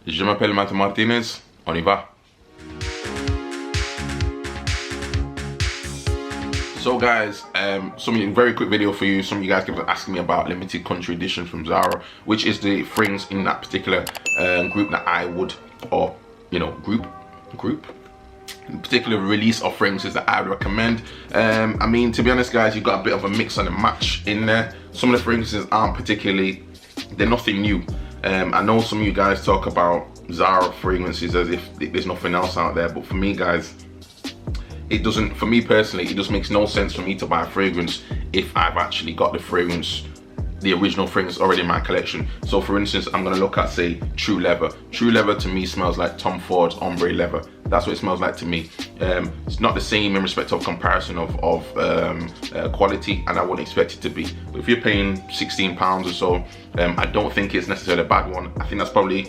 Je m'appelle Matthew Martinez. On y va. So guys, very quick video for you. Some of you guys kept asking me about limited country edition from Zara, which is the fragrance in that particular group that I would, or group particular release of fragrances that I would recommend. I mean, to be honest guys, you've got a bit of a mix and a match in there. Some of the fragrances aren't particularly, they're nothing new. I know some of you guys talk about Zara fragrances as if there's nothing else out there, but for me guys, it doesn't, for me personally, it just makes no sense for me to buy a fragrance if I've actually got the fragrance, the original fragrance already in my collection. So for instance, I'm gonna look at, say, True Leather. True Leather to me smells like Tom Ford's ombre leather. That's what it smells like to me. It's not the same in respect of comparison of quality, and I wouldn't expect it to be. But if you're paying £16 or so, I don't think it's necessarily a bad one. I think that's probably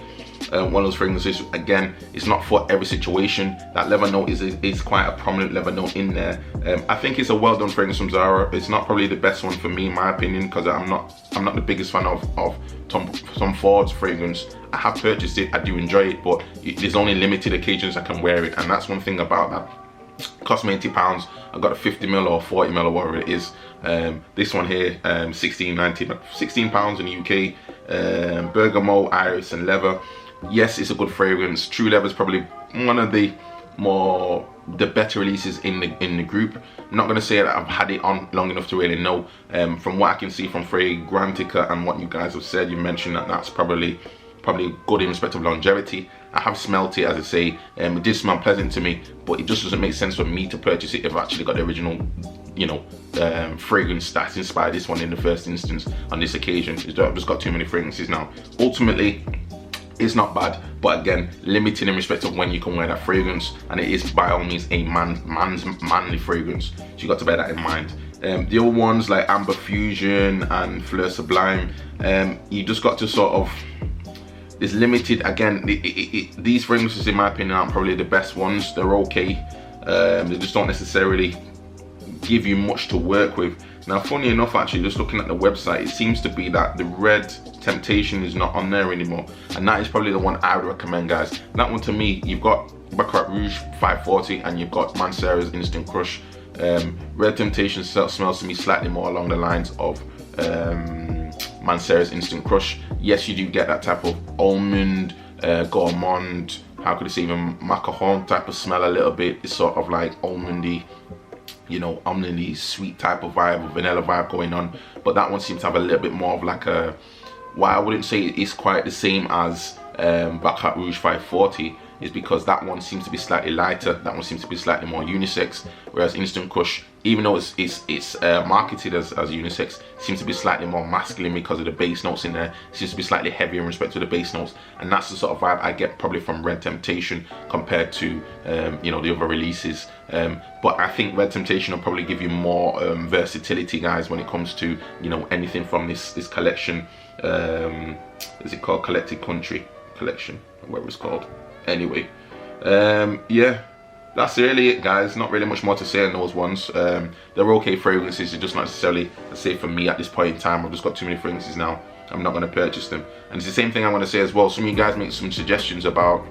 one of those fragrances. Again, it's not for every situation. That leather note is quite a prominent leather note in there. I think it's a well done fragrance from Zara. It's not probably the best one for me in my opinion, because I'm not the biggest fan of Tom Ford's fragrance. I have purchased it, I do enjoy it, but there's only limited occasions I can wear it, and that's one thing about that. It cost me £80. I got a 50ml or 40ml or whatever it is. This one here, £16 in the UK. Bergamot, iris and leather. Yes, it's a good fragrance. True Leather is probably one of the better releases in the group. I'm not going to say that I've had it on long enough to really know. From what I can see from Fragrantica and what you guys have said, you mentioned that that's probably good in respect of longevity. I have smelt it, as I say, it did smell pleasant to me, but it just doesn't make sense for me to purchase it if I've actually got the original, fragrance that's inspired this one in the first instance on this occasion. I've just got too many fragrances now. Ultimately, it's not bad, but again, limited in respect of when you can wear that fragrance, and it is by all means a manly fragrance, so you got to bear that in mind. The other ones like Amber Fusion and Fleur Sublime, you just got to sort of, it's limited. Again, these fragrances in my opinion aren't probably the best ones. They're okay, they just don't necessarily give you much to work with. Now funny enough, actually, just looking at the website, it seems to be that the Red Temptation is not on there anymore, and that is probably the one I would recommend guys. That one to me, you've got Baccarat Rouge 540 and you've got Mancera's Instant Crush. Red Temptation smells to me slightly more along the lines of Mancera's Instant Crush. Yes, you do get that type of almond, gourmand, how could I say, even macaron type of smell a little bit. It's sort of like almondy, almondy sweet type of vibe, or vanilla vibe going on. But that one seems to have a little bit more of like a, why I wouldn't say it's quite the same as Baccarat Rouge 540 is because that one seems to be slightly lighter. That one seems to be slightly more unisex, whereas Instant Crush, even though it's marketed as unisex, seems to be slightly more masculine because of the base notes in there. It seems to be slightly heavier in respect to the base notes, and that's the sort of vibe I get probably from Red Temptation compared to the other releases. But I think Red Temptation will probably give you more versatility, guys, when it comes to anything from this collection. Is it called Collected Country Collection, whatever it's called? Anyway, yeah, that's really it guys. Not really much more to say on those ones. They're okay fragrances, they're just not necessarily, let's say, for me at this point in time. I've just got too many fragrances now, I'm not going to purchase them. And it's the same thing I'm going to say as well. Some of you guys make some suggestions about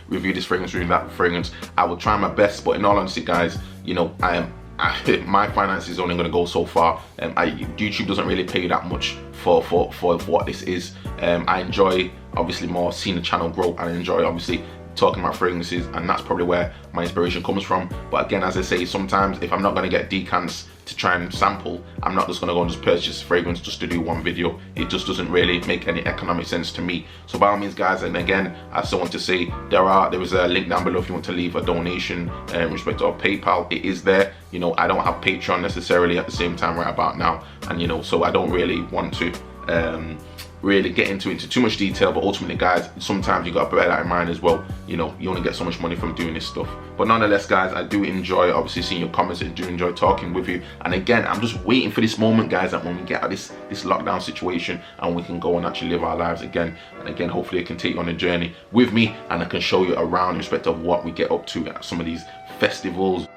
review this fragrance, review that fragrance. I will try my best, but in all honesty guys, my finances is only going to go so far. YouTube doesn't really pay that much for what this is. I enjoy obviously more seeing the channel grow, and I enjoy obviously talking about fragrances, and that's probably where my inspiration comes from. But again, as I say, sometimes if I'm not going to get decants to try and sample, I'm not just going to go and just purchase fragrance just to do one video. It just doesn't really make any economic sense to me. So by all means guys, and again, I still want to say there is a link down below if you want to leave a donation in respect of PayPal. It is there. I don't have Patreon necessarily at the same time right about now, and so I don't really want to really get into too much detail. But ultimately guys, sometimes you got to bear that in mind as well. You only get so much money from doing this stuff. But nonetheless guys, I do enjoy obviously seeing your comments, and do enjoy talking with you. And again, I'm just waiting for this moment guys, that when we get out of this lockdown situation and we can go and actually live our lives again. And again, hopefully I can take you on a journey with me, and I can show you around in respect of what we get up to at some of these festivals.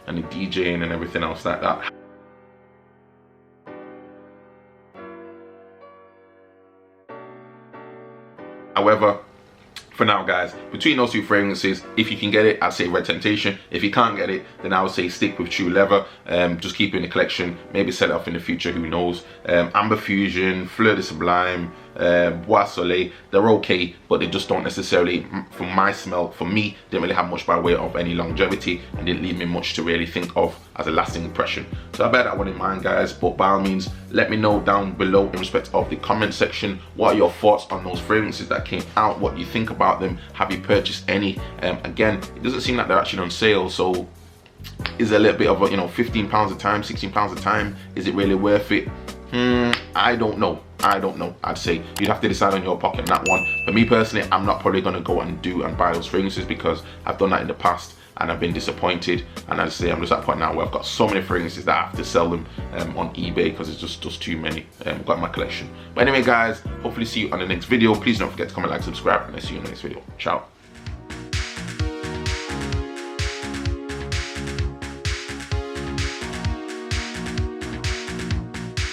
and the DJing and everything else like that. However, for now guys, between those two fragrances, if you can get it, I'd say Red Temptation. If you can't get it, then I would say stick with True Leather. Just keep it in the collection, maybe sell it off in the future, who knows. Amber Fusion, Fleur de Sublime, Bois Soleil, they're okay, but they just don't necessarily, for my smell, for me, didn't really have much by way of any longevity and didn't leave me much to really think of as a lasting impression. So I bear that one in mind guys, but by all means, let me know down below in respect of the comment section, what are your thoughts on those fragrances that came out, what do you think about them, have you purchased any? Again, it doesn't seem like they're actually on sale, so is a little bit of a, you know, £15 a time, £16 a time, is it really worth it? I don't know. I'd say you'd have to decide on your pocket on that one. For me personally, I'm not probably going to go and buy those fragrances because I've done that in the past and I've been disappointed. And as I say, I'm just at a point now where I've got so many fragrances that I have to sell them on eBay because it's just too many. I've got in my collection. But anyway guys, hopefully see you on the next video. Please don't forget to comment, like, subscribe, and I'll see you in the next video. Ciao.